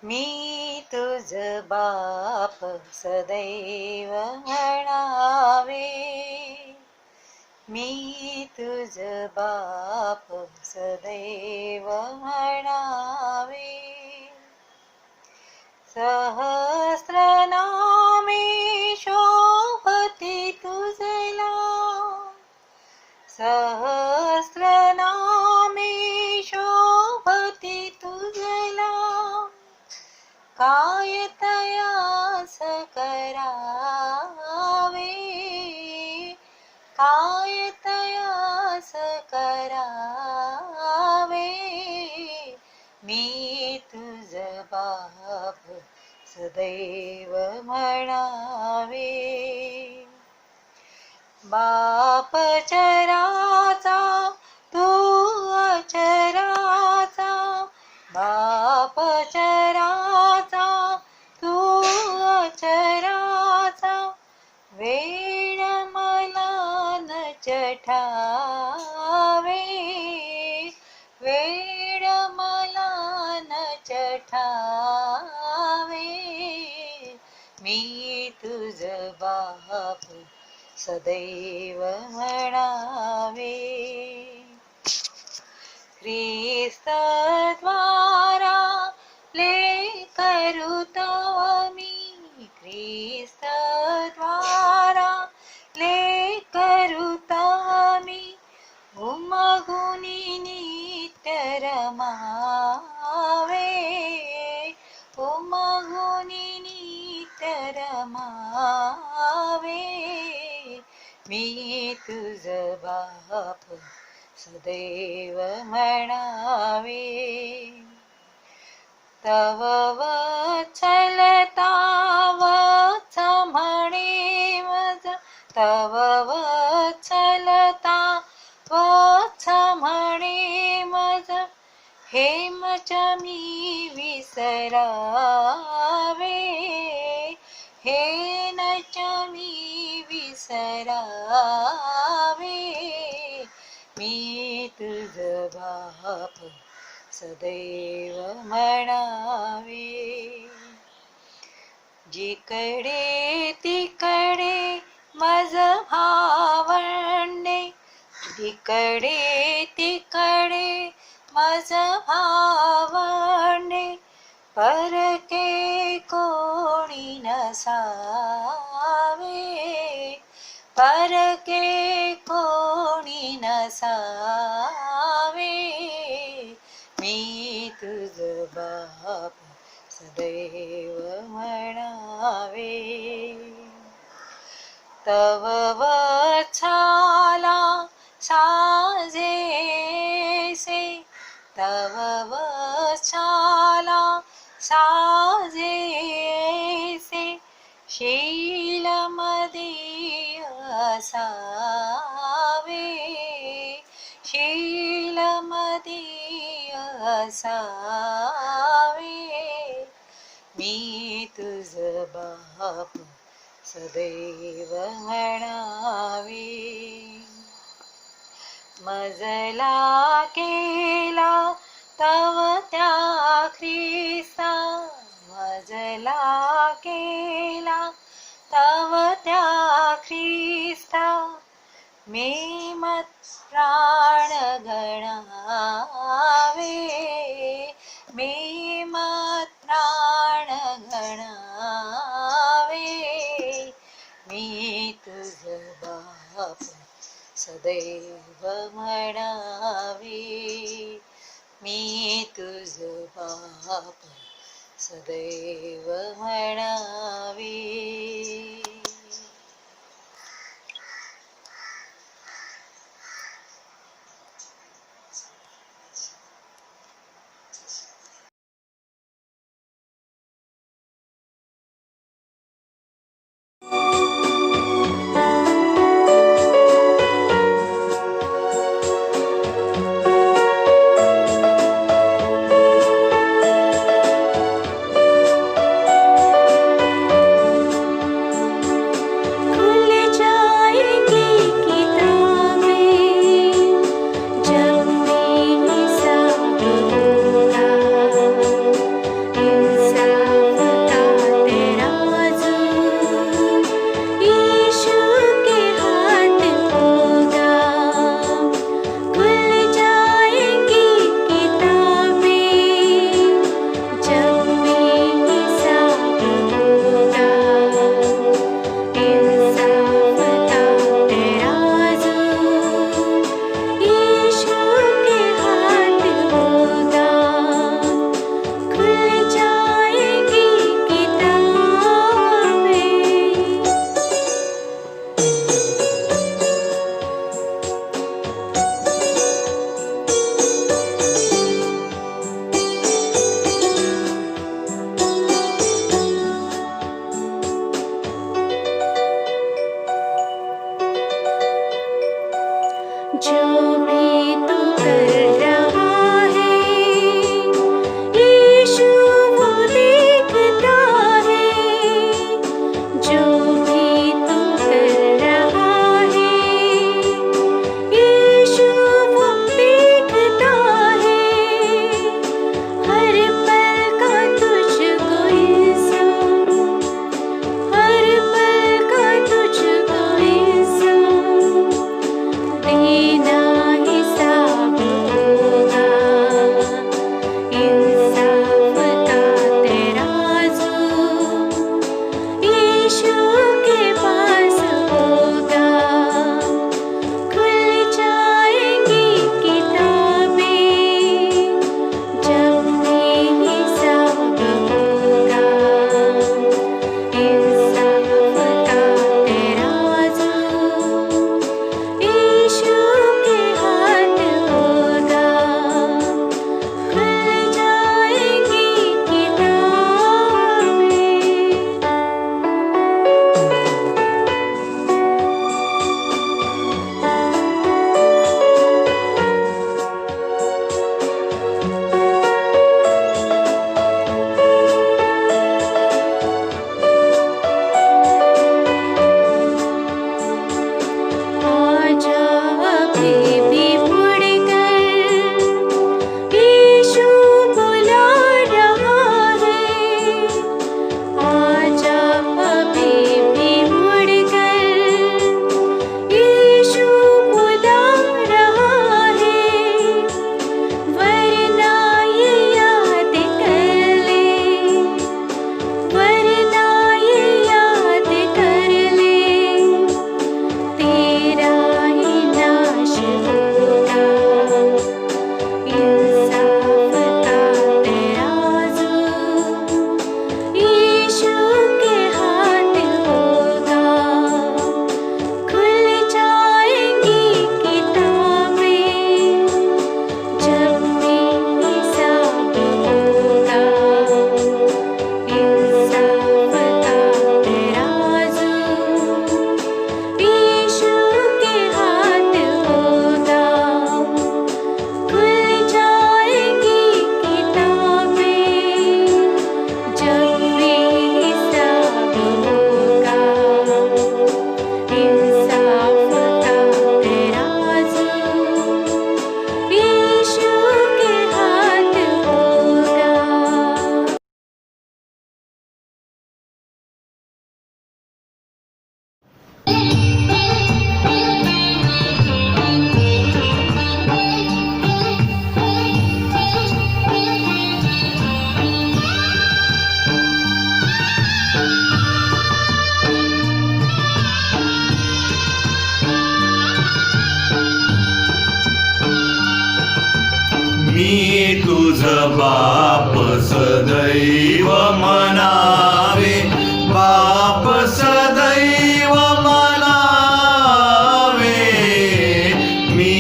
मी तुझ बाप सदैव म्हणावे, मी तुझ बाप सदैव म्हणावे. सहस्रनामे शोभती तुझला, सहस्रनामे शोभती तुझला. काय तयास करावे, काय तयास करावे. मी तुझ बाप सदैव म्हणावे. बाप चराचा तू अचराचा, बाप चराचा तू अचराचा. वेळ मला न चठावे, वेळ मला न चठावे. मी तुझ बाप सदैव म्हणावे. ख्रिस्तद्वारा लेकरू तव मी, ख्रिस्तद्वारा लेकरू तव मी. उमगुनी नित्य रमावे, उमगुनी नित्य रमावे. मी तुझ बाप सदैव म्हणावे. तव वत्सलता वत्स म्हणे मज, तव वत्सलता वत्स म्हणे मज. हेमच मी विसरावे, हेनच मी विसरावे. मी तुझ बाप सदैव म्हणावे. जिकडे तिकडे मज भावंडे, जिकडे तिकडे मज भावंडे. परके कोणी नसावे, परके कोणी नसावे. मी तुझ बाप सदैव म्हणावे. तव वत्साला साजेसे, तव वत्साला साजेसे. शीलमदी असावे, शीलमदी असावे. मी तुझ बाप सदैव म्हणावे. मजला केला तव त्या ख्रिस्ता, मजला केला तव त्या ख्रिस्ता. मी मत प्राण गणावे, मी मत प्राण गणावे. मी तुझ बाप सदैव म्हणावे, मी तुझ बाप सदैव म्हणावे. मी तुझ बाप सदैव म्हणावे, बाप सदैव म्हणावे, मी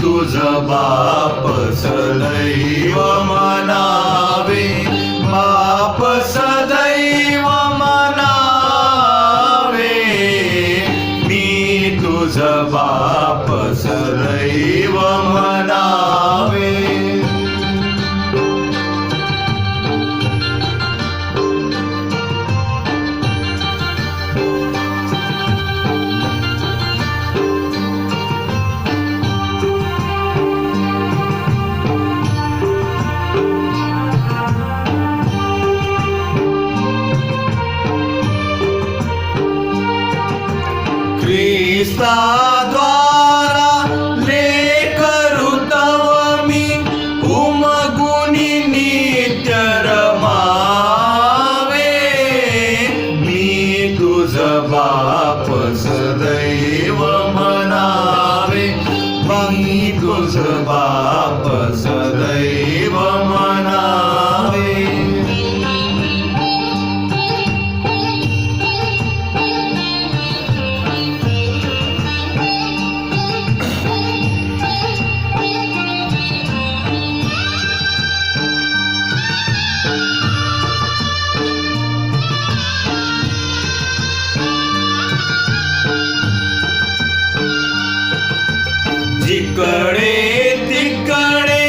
तुझ बाप सदैव म्हणावे, बाप सदैव म्हणावे, मी तुझ बाप सदैव म्हणावे. ख्रिस्ताद्वारा लेकरू तव मी, उमगुनी नित्य रमावे, मी तुझ बाप सदैव म्हणावे, मी तुझ बाप सदैव म्हणावे. जिकडे तिकडे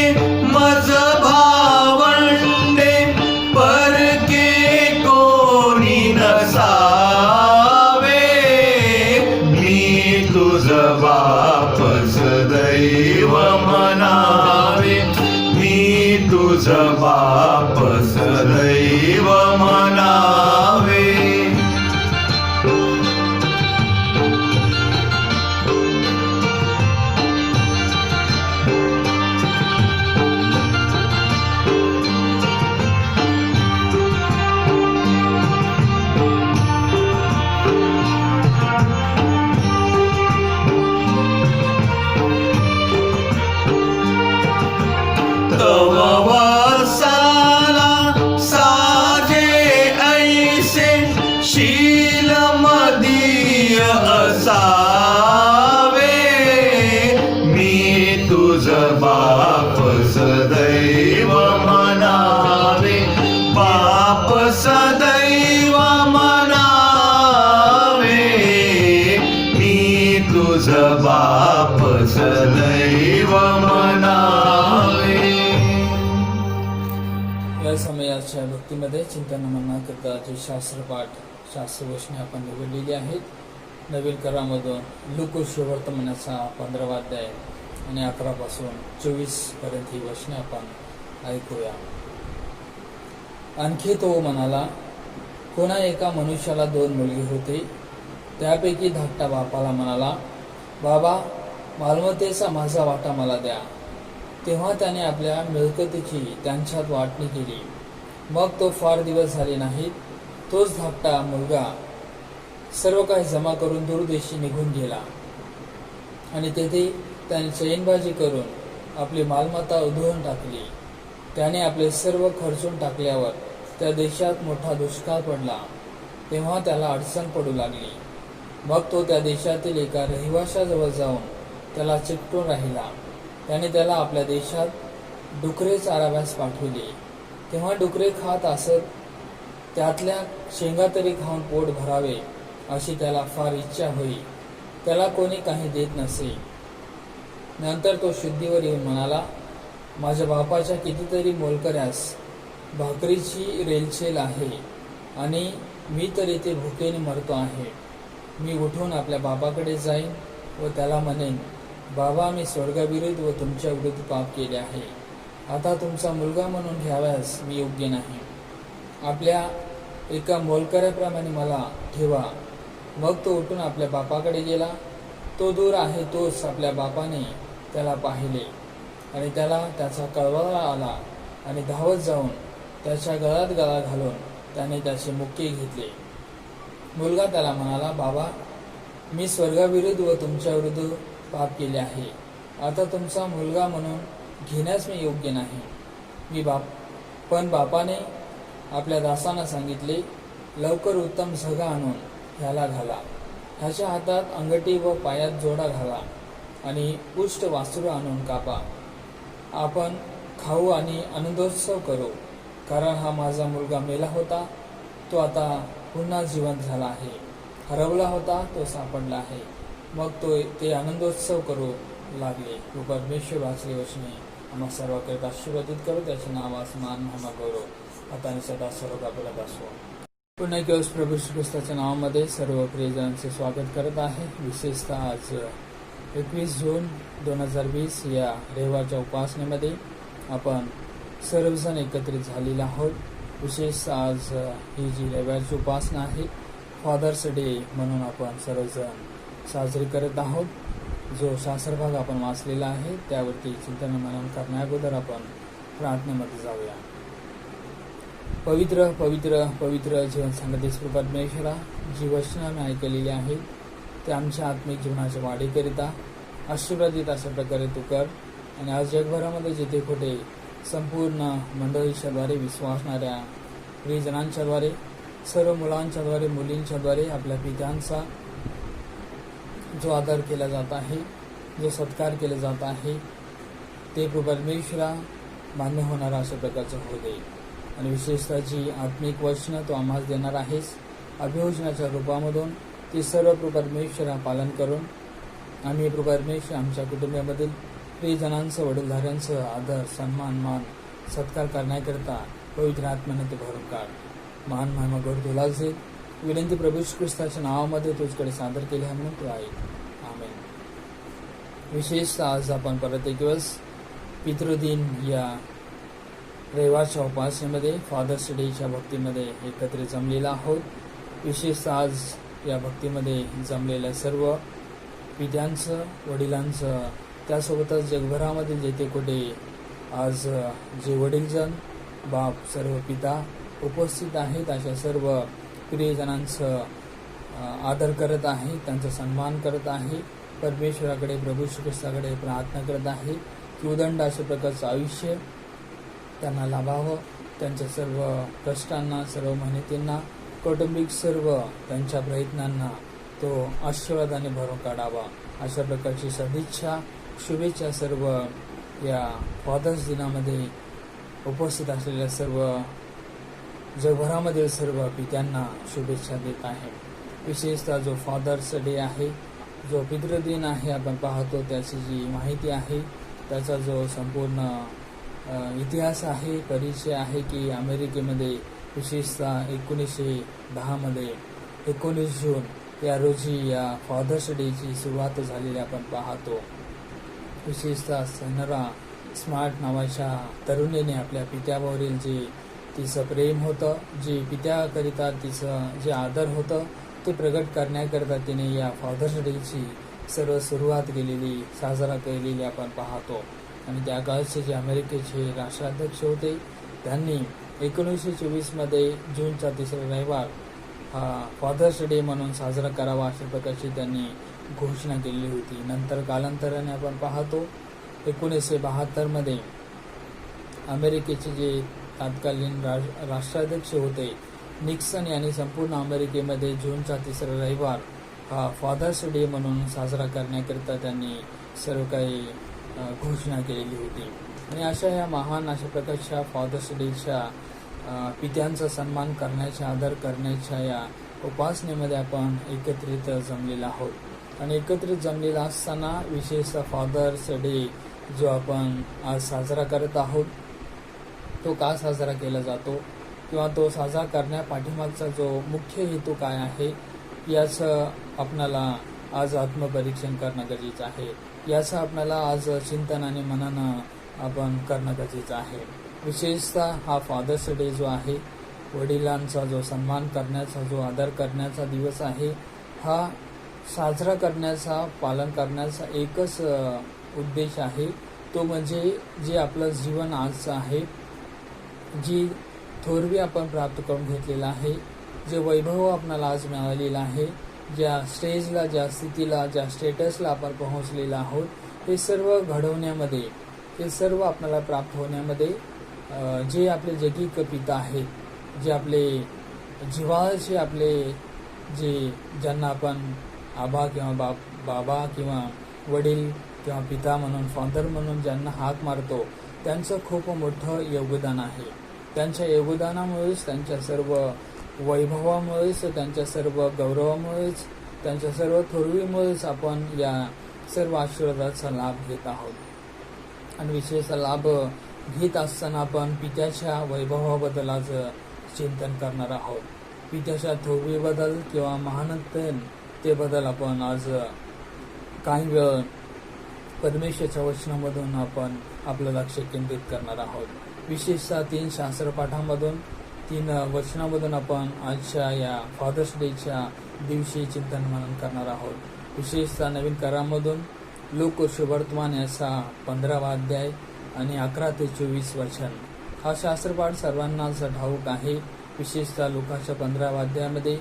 मज भावंडे, परके कोणी नसावे, मी तुझ बाप सदैव म्हणावे, मी तुझ बाप सदैव म्हणावे. तव वसाला साजे ऐसे, शील मदीय असावे, मी तुझ बाप सदैव म्हणावे, बाप सदैव म्हणावे, मी तुझ बाप सदैव म्हणावे. या समयाच्या भक्तीमध्ये चिंतन म्हणण्याकरता जे शास्त्रपाठ शास्त्रवचने आपण निवडलेली आहेत. नवीन करामधून लूका वर्तमानाचा 15वा अध्याय आणि 11 पासून 24 पर्यंत ही वचने आपण ऐकूया. आणखी तो म्हणाला, कोणा एका मनुष्याला 2 मुलगे होते. त्यापैकी धाकटा बापाला म्हणाला, बाबा, मालमत्तेचा माझा वाटा मला द्या. तेव्हा त्याने आपल्या मिळकतीची त्यांच्यात वाटणी केली. मग तो फार दिवस झाले नाहीत, तोच धाकटा मुलगा सर्व काही जमा करून दूरदेशी निघून गेला आणि तेथे त्याने चैनबाजी करून आपली मालमत्ता उधळून टाकली. त्याने आपले सर्व खर्चून टाकल्यावर त्या देशात मोठा दुष्काळ पडला. तेव्हा त्याला अडचण पडू लागली. मग तो त्या देशातील एका रहिवाशाजवळ जाऊन त्याला चिकटून राहिला. त्याने त्याला आपल्या देशात डुकरे चाराव्यास पाठविले. तेव्हा डुकरे खात असत. त्यातल्या शेंगा तरी खाऊन पोट भरावे अशी त्याला फार इच्छा होई. त्याला कोणी काही देत नसे. नंतर तो शुद्धीवर येऊन म्हणाला, माझ्या बापाच्या कितीतरी मोलकऱ्यास भाकरीची रेलचेल आहे आणि मी तर इथे भुकेने मरतो आहे. मी उठून आपल्या बापाकडे जाईन व त्याला म्हणेन, बाबा, मी स्वर्गाविरुद्ध व तुमच्या विरुद्ध पाप केले आहे. आता तुमचा मुलगा म्हणून घ्याव्यास मी योग्य नाही. आपल्या एका मोलकऱ्याप्रमाणे मला ठेवा. मग तो उठून आपल्या बापाकडे गेला. तो दूर आहे तोच आपल्या बापाने त्याला पाहिले आणि त्याला त्याचा कळवळा आला आणि धावत जाऊन त्याच्या गळ्यात गळा घालून त्याने त्याचे मुक्के घेतले. मुलगा त्याला म्हणाला, बाबा, मी स्वर्गाविरुद्ध व तुमच्या विरुद्ध पाप केले आहे. आता तुमचा मुलगा म्हणून घेण्यास मी योग्य नाही. पण बापाने आपल्या दासांना सांगितले, लवकर उत्तम झगा आणून ह्याला घाला, ह्याच्या हातात अंगठी व पायात जोडा घाला आणि पुष्ट वासरू आणून कापा. आपण खाऊ आणि आनंदोत्सव करू, कारण हा माझा मुलगा मेला होता, तो आता पुन्हा जिवंत झाला आहे, हरवला होता, तो सापडला आहे. मग ते आनंदोत्सव करू लागले. व परमेश्वर वाचले वचने आम्हा सर्वांकरिता आशीर्वादित करू, त्याचे नावास मान महिमा गौरव आता आणि सदा सर्व कापडत असो. पुन्हा एक दिवस प्रभू श्री ख्रिस्ताच्या नावामध्ये सर्व प्रियजनांचे स्वागत करत आहे. विशेषतः आज 21 जून 2020 या रविवारच्या उपासनेमध्ये आपण सर्वजण एकत्रित झालेले आहोत. विशेष आज ही जी रविवारची उपासना आहे, फादर्स डे म्हणून आपण सर्वजण साजरी करत आहोत. जो शास्त्रभाग आपण वाचलेला आहे त्यावरती चिंतन मनन करण्याअगोदर आपण प्रार्थनेमध्ये जाऊया. पवित्र पवित्र पवित्र जीवन सांगतेस परमेश्वरा, जी वचनं आम्ही ऐकलेली आहेत ते आमच्या आत्मिक जीवनाच्या वाढीकरिता आशीर्वादित अशा प्रकारे तू कर. आणि आज जगभरामध्ये जिथे कुठे संपूर्ण मंडळीच्याद्वारे, विश्वासणाऱ्या प्रियजनांच्याद्वारे, सर्व मुलांच्याद्वारे, मुलींच्याद्वारे आपल्या पित्यांचा जो आदर केला जात आहे, जो सत्कार केला जात आहे, ते परमेश्वरा मान्य होणारा अशा प्रकारचं होऊ दे. आणि विशेषतः जी आत्मिक वचनं तो आम्हाला देणार आहेस अभियोजनाच्या रूपामधून, ती सर्व परमेश्वरा पालन करून आम्ही परमेश्वर आमच्या कुटुंबामधील प्रियजनांचं, वडीलधाऱ्यांचं आदर, सन्मान, मान, सत्कार करण्याकरता पवित्र आत्म्याने ते भरून काढ. महान महिमा गौरव तुला जाईल. विनंती प्रभू श्री ख्रिस्ताच्या नावामध्ये तुझकडे सादर केले म्हणून तू आहे. आमेन. विशेषतः आज आपण परत एक दिवस पितृदिन या रविवारच्या उपासनेमध्ये फादर्स डेच्या भक्तीमध्ये एकत्रित जमलेला आहोत. विशेषतः आज या भक्तीमध्ये जमलेल्या सर्व पित्यांचं, वडिलांचं, त्यासोबतच जगभरामधील जेथे कुठे आज जे वडीलजन, बाप, सर्व पिता उपस्थित आहेत अशा सर्व प्रियजनांचं आदर करत आहे, त्यांचा सन्मान करत आहे. परमेश्वराकडे, प्रभू श्री ख्रिस्ताकडे प्रार्थना करत आहे की उदंड अशा प्रकारचं आयुष्य त्यांना लाभावं. त्यांच्या सर्व कष्टांना, सर्व मेहनतींना, कौटुंबिक सर्व त्यांच्या प्रयत्नांना तो आशीर्वादाने भरून काढावा अशा प्रकारची सदिच्छा, शुभेच्छा सर्व या फादर्स दिनामध्ये उपस्थित असलेल्या सर्व जगभरामधील सर्व पित्यांना शुभेच्छा देत आहे. विशेषतः जो फादर्स डे आहे, जो पितृदिन आहे आपण पाहतो, त्याची जी माहिती आहे, त्याचा जो संपूर्ण इतिहास आहे, परिचय आहे की अमेरिकेमध्ये विशेषतः 1910 19 जून या रोजी या फादर्स डेची सुरुवात झालेली आपण पाहतो. विशेषतः सेनरा स्मार्ट नावाच्या तरुणीने आपल्या पित्यावरील जे तिचं प्रेम होतं, जे पित्याकरिता तिचं जे आदर होतं ते प्रगट करण्याकरता तिने या फादर्स डेची सर्व सुरुवात केलेली, साजरा केलेली आपण पाहतो. आणि त्या काळचे जे अमेरिकेचे राष्ट्राध्यक्ष होते त्यांनी 1924 जूनचा 3रा रविवार हा फादर्स डे म्हणून साजरा करावा अशा प्रकारची त्यांनी घोषणा केलेली होती. नंतर कालांतराने आपण पाहतो 1972 अमेरिकेचे जे तत्कालीन राष्ट्राध्यक्ष होते निक्सन यांनी संपूर्ण अमेरिकेमध्ये जूनचा 3रा रविवार हा फादर्स डे म्हणून साजरा करण्याकरिता त्यांनी सर्व काही घोषणा केलेली होती. आणि अशा या महान अशा प्रकारच्या फादर्स डेच्या पित्यांचा सन्मान करण्याच्या, आदर करण्याच्या या उपासनेमध्ये आपण एकत्रित जमलेला आहोत. आणि एकत्रित जमलेला असताना विशेषतः फादर्स डे जो आपण आज साजरा करत आहोत तो का साजरा केला जातो किंवा तो साजरा करण्यापाठीमागचा जो मुख्य हेतू काय आहे याचं आपणाला आज आत्मपरीक्षण करणं गरजेचं आहे. याचं आपल्याला आज चिंतन आणि मनानं आपण करणं गरजेचं आहे. विशेषतः हा फादर्स डे जो आहे, वडिलांचा जो सन्मान करण्याचा, जो आदर करण्याचा दिवस आहे, हा साजरा करण्याचा, पालन करण्याचा एकच उद्देश आहे. तो म्हणजे जे आपलं जीवन आजचं आहे, जी थोरवी आपण प्राप्त करून घेतलेला आहे, जे वैभव आपल्याला आज मिळालेलं आहे, ज्या स्टेजला, ज्या स्थितीला, ज्या स्टेटसला आपण पोहोचलेला आहोत, हे सर्व घडवण्यामध्ये हे सर्व आपल्याला प्राप्त होण्यामध्ये जे आपले जगिक पिता आहेत, जे आपले जिव्हाळ्याचे आपले जे ज्यांना आपण आबा किंवा बाबा किंवा वडील किंवा पिता म्हणून फादर म्हणून ज्यांना हाक मारतो, त्यांचं खूप मोठं योगदान आहे. त्यांच्या योगदानामुळेच, त्यांच्या सर्व वैभवामुळेच, त्यांच्या सर्व गौरवामुळेच, त्यांच्या सर्व थोरवीमुळेच आपण या सर्व आशीर्वादाचा लाभ घेत आहोत. आणि विशेषतः लाभ घेत असताना आपण पित्याच्या वैभवाबद्दल आज चिंतन करणार आहोत. पित्याच्या थोरवीबद्दल किंवा महानतेबद्दल आपण आज काही वेळ परमेश्वराच्या वचनामधून आपण आपलं लक्ष केंद्रित करणार आहोत. विशेषतः 3 शास्त्रपाठामधून 3 वचनामधून आपण आजच्या या फादर्स डेच्या दिवशी चिंतन मनन करणार आहोत. विशेषतः नवीन करारामधून लोक शुभवर्तमान याचा 15वा अध्याय आणि 11 ते 24 वचन. हा शास्त्रपाठ सर्वांनाच ठाऊक आहे. विशेषतः लोकाच्या 15व्या अध्यायामध्ये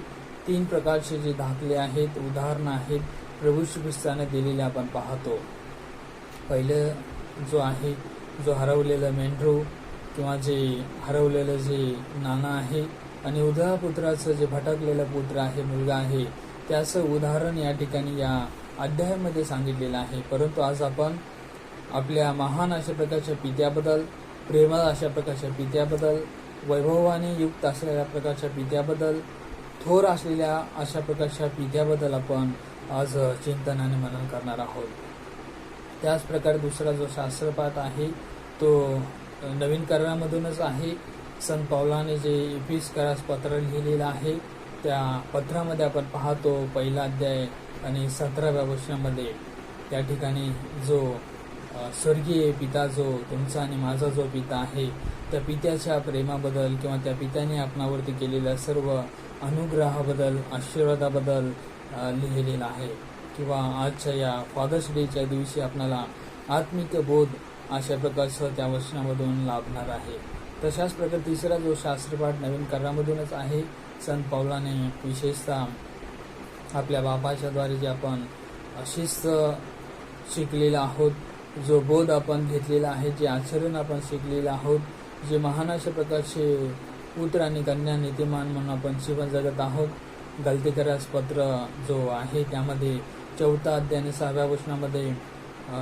3 प्रकारचे जे दाखले आहेत, उदाहरणं आहेत, प्रभू श्री ख्रिस्ताने दिलेले आपण पाहतो. पहिलं जो आहे, जो हरवलेलं मेंढरू किंवा जे हरवलेलं जे नाणं आहे, आणि उधळा पुत्राचं जे भटकलेलं पुत्र आहे, मुलगा आहे, त्याचं उदाहरण या ठिकाणी या अध्यायामध्ये सांगितलेलं आहे. परंतु आज आपण आपल्या महान अशा प्रकारच्या पित्याबद्दल, प्रेमळ अशा प्रकारच्या पित्याबद्दल, वैभवाने युक्त असलेल्या प्रकारच्या पित्याबद्दल, थोर असलेल्या अशा प्रकारच्या पित्याबद्दल आपण आज चिंतन आणि मनन करणार आहोत. त्याच प्रकारे दुसरा जो शास्त्रपाठ आहे तो नवीन करारामधूनच आहे. संत पौलाने जे इफिसकरास पत्र लिहिलेलं आहे, त्या पत्रामध्ये आपण पाहतो 1 अध्याय आणि 17व्या वचनामध्ये त्या ठिकाणी जो स्वर्गीय पिता, जो तुमचा आणि माझा जो पिता आहे, त्या पित्याच्या प्रेमाबद्दल किंवा त्या पित्याने आपणावरती केलेल्या सर्व अनुग्रहाबद्दल, आशीर्वादाबद्दल लिहिलेलं आहे. किंवा आजच्या या फादर्स डेच्या दिवशी आपल्याला आत्मिक बोध अशा प्रकारचं त्या वचनामधून लाभणार आहे. तशाच प्रकारे तिसरा जो शास्त्रपाठ नवीन करारामधूनच आहे. संत पौलाने विशेषतः आपल्या बापाच्या द्वारे जे आपण शिस्त शिकलेला आहोत, जो बोध आपण घेतलेला आहे, जे आचरण आपण शिकलेलं आहोत, जे महान अशा प्रकारचे पुत्र आणि कन्या नीतिमान म्हणून आपण जीवन जगत आहोत. गलतीकरास पत्र जो आहे त्यामध्ये 4 अध्याय आणि 6व्या वचनामध्ये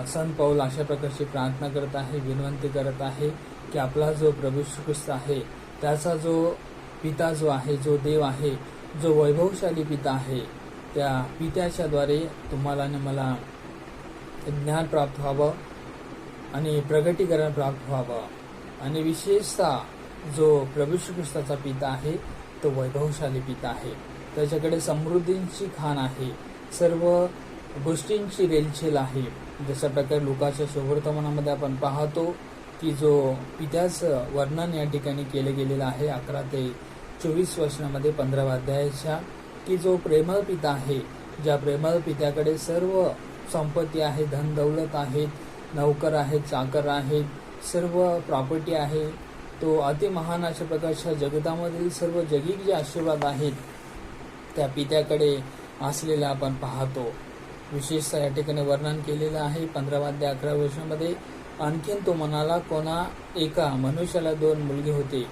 संत पौल अशा प्रकारची प्रार्थना करत आहे, विनंती करत आहे की आपला जो प्रभू श्री ख्रिस्त आहे, त्याचा जो पिता जो आहे, जो देव आहे, जो वैभवशाली पिता आहे, त्या पित्याच्या द्वारे तुम्हाला आणि मला ज्ञान प्राप्त व्हावं आणि प्रगटीकरण प्राप्त व्हावं. आणि विशेषतः जो प्रभू श्री ख्रिस्ताचा पिता आहे तो वैभवशाली पिता आहे. त्याच्याकडे समृद्धींची खाण आहे, सर्व गोष्टींची रेलचेल आहे. जशा प्रकारे लुकाच्या शुभवर्तमानामध्ये आपण पाहतो की जो पित्याचं वर्णन या ठिकाणी केलं गेलेलं आहे 11 ते 24 वचनामध्ये 15व्या अध्यायाच्या, की जो प्रेमळ पिता आहे, ज्या प्रेमळ पित्याकडे सर्व संपत्ती आहे, धन दौलत आहेत, नौकर आहेत, चाकर आहेत, सर्व प्रॉपर्टी आहे, तो अतिमहान अशा प्रकारच्या जगतामधील सर्व जगिक जे आशीर्वाद आहेत त्या पित्याकडे असलेल्या आपण पाहतो. विशेषतः या ठिकाणी वर्णन केलेलं आहे 15व्या अध्याय 11व्या वचनामध्ये. आणखीन तो म्हणाला, कोणा एका मनुष्याला 2 मुलगे होते,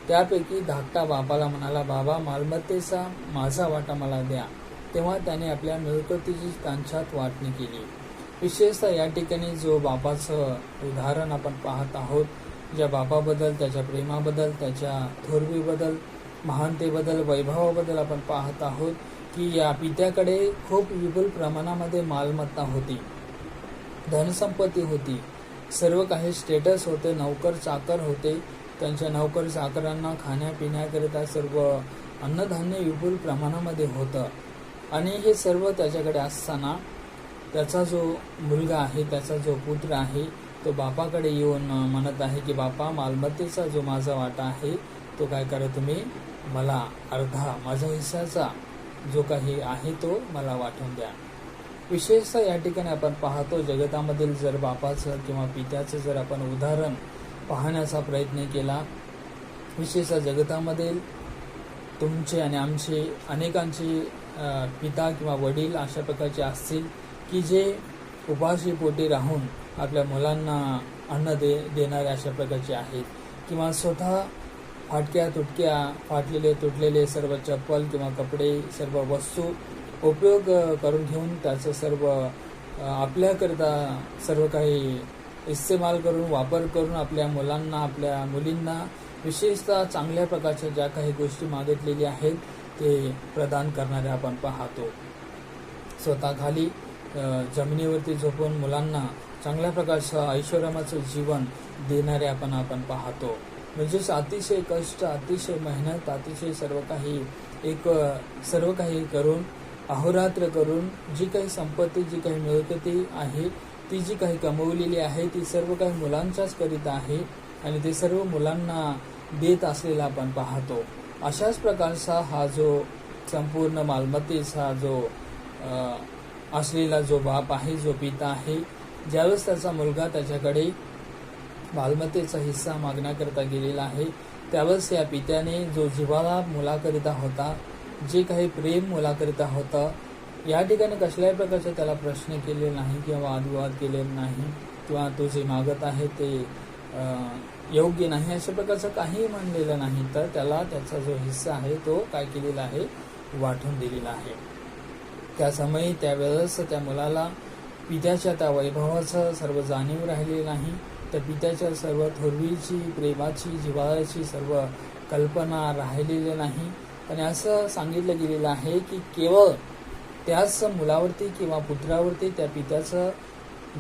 त्यापैकी धाकटा बापाला म्हणाला, बाबा मालमत्तेचा माझा वाटा मला द्या. तेव्हा त्याने आपल्या मिळकतीची त्यांच्यात वाटणी केली. विशेषतः या ठिकाणी जो बापाचं उदाहरण आपण पाहत आहोत, ज्या बापाबद्दल, त्याच्या प्रेमाबद्दल, त्याच्या थोरवीबद्दल, महानतेबद्दल, वैभवाबद्दल आपण पाहत आहोत की या पित्याकडे खूप विपुल प्रमाणामध्ये मालमत्ता होती, धनसंपत्ती होती, सर्व काही स्टेटस होते, नौकर चाकर होते. त्यांच्या नौकर चाकरांना खाण्यापिण्याकरिता सर्व अन्नधान्य विपुल प्रमाणामध्ये होतं. आणि हे सर्व त्याच्याकडे असताना त्याचा जो मुलगा आहे, त्याचा जो पुत्र आहे, तो बापाकडे येऊन म्हणत आहे की बापा मालमत्तेचा जो माझा वाटा आहे तो काय करा, तुम्ही मला अर्धा माझ्या हिस्साचा जो काही आहे तो मला वाटून द्या. विशेषतः या ठिकाणी आपण पाहतो जगतामधील जर बापाचं किंवा पित्याचं जर आपण उदाहरण पाहण्याचा प्रयत्न केला, विशेषतः जगतामधील तुमचे आणि आमचे अनेकांचे पिता किंवा वडील अशा प्रकारचे असतील की जे उपाशी पोटी राहून आपल्या मुलांना अन्न देणारे अशा प्रकारचे आहेत, किंवा स्वतः फाटक्या तुटक्या फाटलेले तुटलेले सर्व चप्पल किंवा कपडे सर्व वस्तू उपयोग करून घेऊन त्याचं सर्व आपल्याकरता सर्व काही इस्तेमाल करून वापर करून आपल्या मुलांना आपल्या मुलींना विशेषतः चांगल्या प्रकारच्या ज्या काही गोष्टी मागितलेल्या आहेत ते प्रदान करणारे आपण पाहतो. स्वतः खाली जमिनीवरती झोपून मुलांना चांगल्या प्रकारचं ऐश्वर्यमय जीवन देणारे आपण पाहतो. म्हणजेच अतिशय कष्ट, अतिशय मेहनत, अतिशय सर्व काही करून अहोरात्र करून जी काही संपत्ती जी काही मिळकती आहे ती जी काही कमवलेली आहे ती सर्व काही मुलांच्याच करीता आहे आणि ते सर्व मुलांना देत असलेला आपण पाहतो. अशाच प्रकारचा हा जो संपूर्ण मालमत्तेचा जो असलेला जो बाप आहे, जो पिता आहे, ज्यावेळेस त्याचा मुलगा त्याच्याकडे मालमत्तेचा हिस्सा मागण्याकरता गेलेला आहे त्यावेळेस या पित्याने जो जिव्हाळा मुलाकरिता होता, जे काही प्रेम मुलाकरिता होतं, या ठिकाणी कसल्याही प्रकारचे त्याला प्रश्न केले नाही किंवा वादविवाद केले नाही किंवा तो जे मागत आहे ते योग्य नाही अशा प्रकारचं काहीही म्हणलेलं नाही, तर त्याला त्याचा जो हिस्सा आहे तो काय केलेला आहे, वाटून दिलेला आहे. त्या समयी त्यावेळेस त्या मुलाला पित्याच्या त्या वैभवाचं सर्व जाणीव राहिलेली नाही, त्या पित्याच्या सर्व थोरवीची, प्रेमाची, जिव्हाळ्याची सर्व कल्पना राहिलेली नाही. आणि असं सांगितलं गेलेलं आहे की केवळ त्याच मुलावरती किंवा पुत्रावरती त्या पित्याचं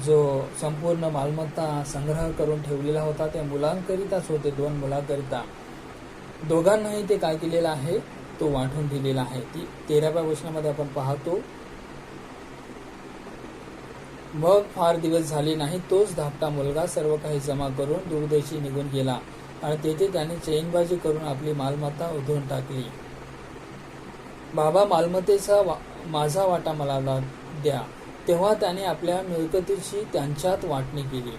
जो संपूर्ण मालमत्ता संग्रह करून ठेवलेला होता त्या मुलांकरिताच होते, 2 मुलांकरिता. दोघांनाही ते काय केलेलं आहे, तो वाटून दिलेला आहे. ती 13व्या वचनामध्ये आपण पाहतो. मग फार दिवस झाले नाही, तोच धाकटा मुलगा सर्व काही जमा करून दूरदेशी निघून गेला आणि तेथे त्याने चैनबाजी करून आपली मालमत्ता उधळून टाकली. बाबा, मालमत्तेचा माझा वाटा मला द्या. तेव्हा त्याने आपल्या मिळकतीची त्यांच्यात वाटणी केली.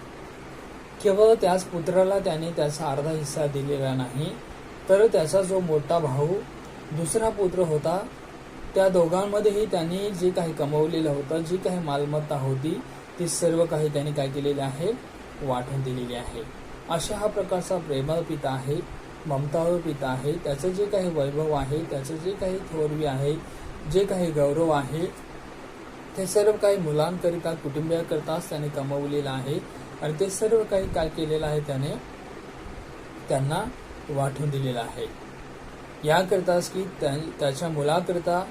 केवळ त्याच पुत्राला त्याने त्याचा अर्धा हिस्सा दिलेला नाही, तर त्याचा जो मोठा भाऊ दुसरा पुत्र होता त्या दोघांमध्येही त्यांनी जे काही कमवलेलं होतं, जी काही मालमत्ता होती ती सर्व काही त्यांनी काय केलेले आहे, वाटून दिलेली आहे. अशा हा प्रकारचा प्रेमळ पिता आहे, ममताळू पिता आहे. त्याचं जे काही वैभव आहे, त्याचं जे काही थोरवी आहे, जे काही गौरव आहे ते सर्व काही मुलांकरिता, कुटुंबियाकरिताच त्याने कमवलेलं आहे आणि ते सर्व काही काय केलेलं आहे, त्याने त्यांना वाटून दिलेलं आहे. याकरताच की त्याच्या मुलाकरिता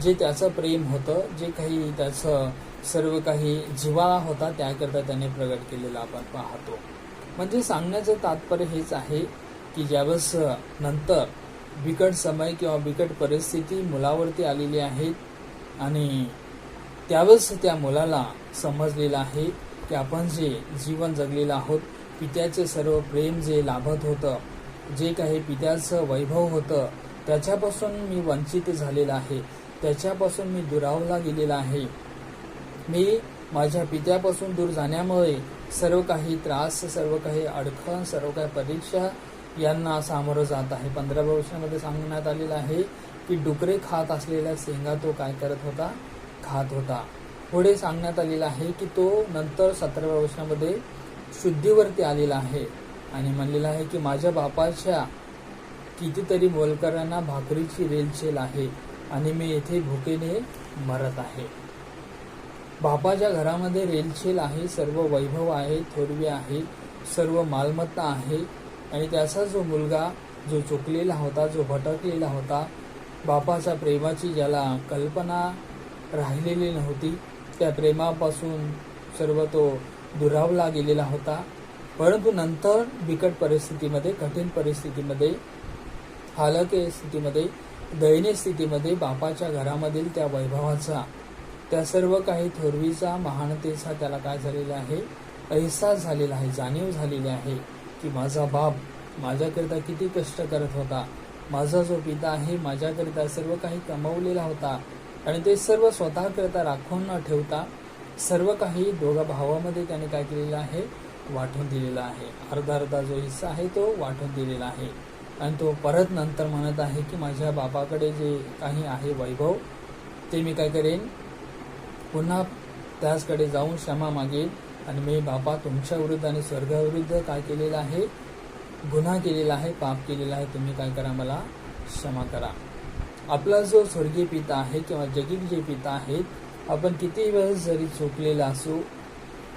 जे त्याचं प्रेम होतं, जे काही त्याचं सर्व काही जिव्हाळा होता त्याकरता त्याने प्रगट केलेला आपण पाहतो. म्हणजे सांगण्याचं तात्पर्य हेच आहे की ज्यावेळेस नंतर बिकट समय किंवा बिकट परिस्थिती मुलावरती आलेली आहे आणि त्यावेळेस त्या मुलाला समजलेलं आहे की आपण जे जीवन जगलेलं आहोत, पित्याचे सर्व प्रेम जे लाभत होतं, जे काही पित्याचं वैभव होतं त्याच्यापासून मी वंचित झालेला आहे, त्याच्यापासून मी दुरावला गेलेला आहे. मी माझ्या पित्यापासून दूर जाण्यामुळे सर्व काही त्रास, सर्व काही अडचण, सर्व काही परीक्षा यांना सामोरं जात आहे. 15व्या वचनामध्ये सांगण्यात आलेलं आहे की डुकरे खात असलेल्या शेंगा तो काय करत होता, खात होता. पुढे सांगण्यात आलेलं आहे की तो नंतर 17व्या वचनामध्ये शुद्धीवरती आलेला आहे आणि म्हणलेलं आहे की माझ्या बापाच्या कितीतरी मोलकरांना भाकरीची रेलचेल आहे आणि मी येथे भुकेने मरत आहे. बापाच्या घरामध्ये रेलचेल आहे, सर्व वैभव आहे, थोरवी आहे, सर्व मालमत्ता आहे आणि त्याचा जो मुलगा जो चुकलेला होता, जो भटकलेला होता, बापाच्या प्रेमाची ज्याला कल्पना राहिलेली नव्हती, त्या प्रेमापासून सर्व तो दुरावला गेलेला होता. परंतु नंतर बिकट परिस्थितीमध्ये, कठीण परिस्थितीमध्ये, हालाकी स्थितीमध्ये, दयनीय स्थितीमध्ये बापाच्या घरामधील त्या वैभवाचा, त्या सर्व काही थोरवीचा, महानतेचा त्याला काय झालेला आहे, अहसास झालेला आहे, जाणीव झालेली आहे की माझा बाप माझ्याकरिता किती कष्ट करत होता, माझा जो पिता आहे माझ्याकरिता सर्व काही कमवलेला होता आणि ते सर्व स्वतःकरिता राखून न ठेवता सर्व काही दोघा भावामध्ये त्याने काय केलेलं आहे, वाटून दिलेला आहे. अर्धा अर्धा जो हिस्सा आहे तो वाटून दिलेला आहे आणि तो परत नंतर म्हणत आहे की माझ्या बापाकडे जे काही आहे वैभव ते मी काय करेन, पुन्हा त्याचकडे जाऊन क्षमा मागेन आणि मी बापा तुमच्या विरुद्ध आणि स्वर्गाविरुद्ध काय केलेलं आहे, गुन्हा केलेला आहे, पाप केलेला आहे, तुम्ही काय करा, मला क्षमा करा. आपला जो स्वर्गीय पिता आहे किंवा जगिक जे पिता आहेत, आपण किती वेळेस जरी चुकलेला असू,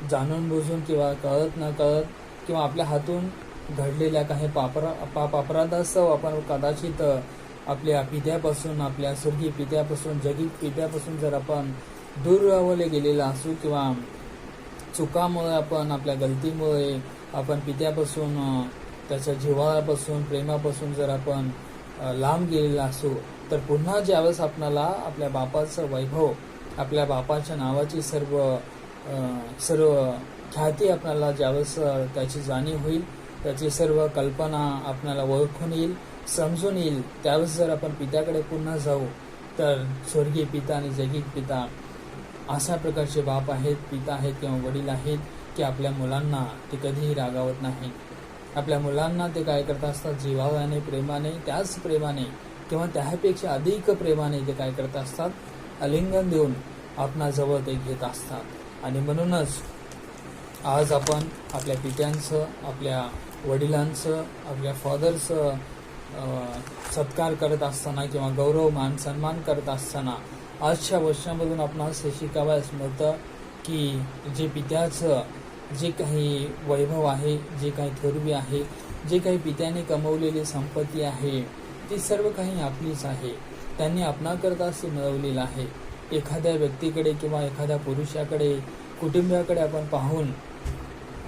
जाणून बुजून किंवा कळत न कळत किंवा आपल्या हातून घडलेल्या काही पाप अपराधास्तव आपण कदाचित आपल्या पित्यापासून, आपल्या स्वर्गीय पित्यापासून, जगिक पित्यापासून जर आपण दूर राहवले गेलेला असू किंवा चुकामुळे आपण, आपल्या गलतीमुळे आपण पित्यापासून, त्याच्या जिव्हाळ्यापासून, प्रेमापासून जर आपण लांब गेलेला असू, तर पुन्हा ज्यावेळेस आपणाला आपल्या बापाचं वैभव, आपल्या बापाच्या नावाची सर्व ख्याती आपल्याला ज्यावेळेस त्याची जाणीव होईल, त्याची सर्व कल्पना आपल्याला ओळखून येईल, समजून येईल, त्यावेळेस जर आपण पित्याकडे पुन्हा जाऊ, तर स्वर्गीय पिता आणि जगिक पिता अशा प्रकारचे बाप आहेत, पिता आहेत किंवा वडील आहेत की आपल्या मुलांना ते कधीही रागावत नाही. आपल्या मुलांना ते काय करत असतात, जिव्हाळ्याने, प्रेमाने, त्याच प्रेमाने किंवा त्यापेक्षा अधिक प्रेमाने ते काय करत असतात, आलिंगन देऊन आपणाजवळ ते घेत असतात. आणि म्हणूनच आज आपण आपल्या पित्यांचं, आपल्या वडिलांचं, आपल्या फादरचं सत्कार करत असताना किंवा गौरव, मान, सन्मान करत असताना आजच्या वर्षामधून आपणास हे शिकावयास मिळतं की जे पित्याचं जे काही वैभव आहे, जे काही थोरवी आहे, जे काही पित्याने कमवलेली संपत्ती आहे, ती सर्व काही आपलीच आहे. त्यांनी आपणाकरताच ती मिळवलेलं आहे. एखाद्या व्यक्तीकडे किंवा एखाद्या पुरुषाकडे, कुटुंबियाकडे आपण पाहून,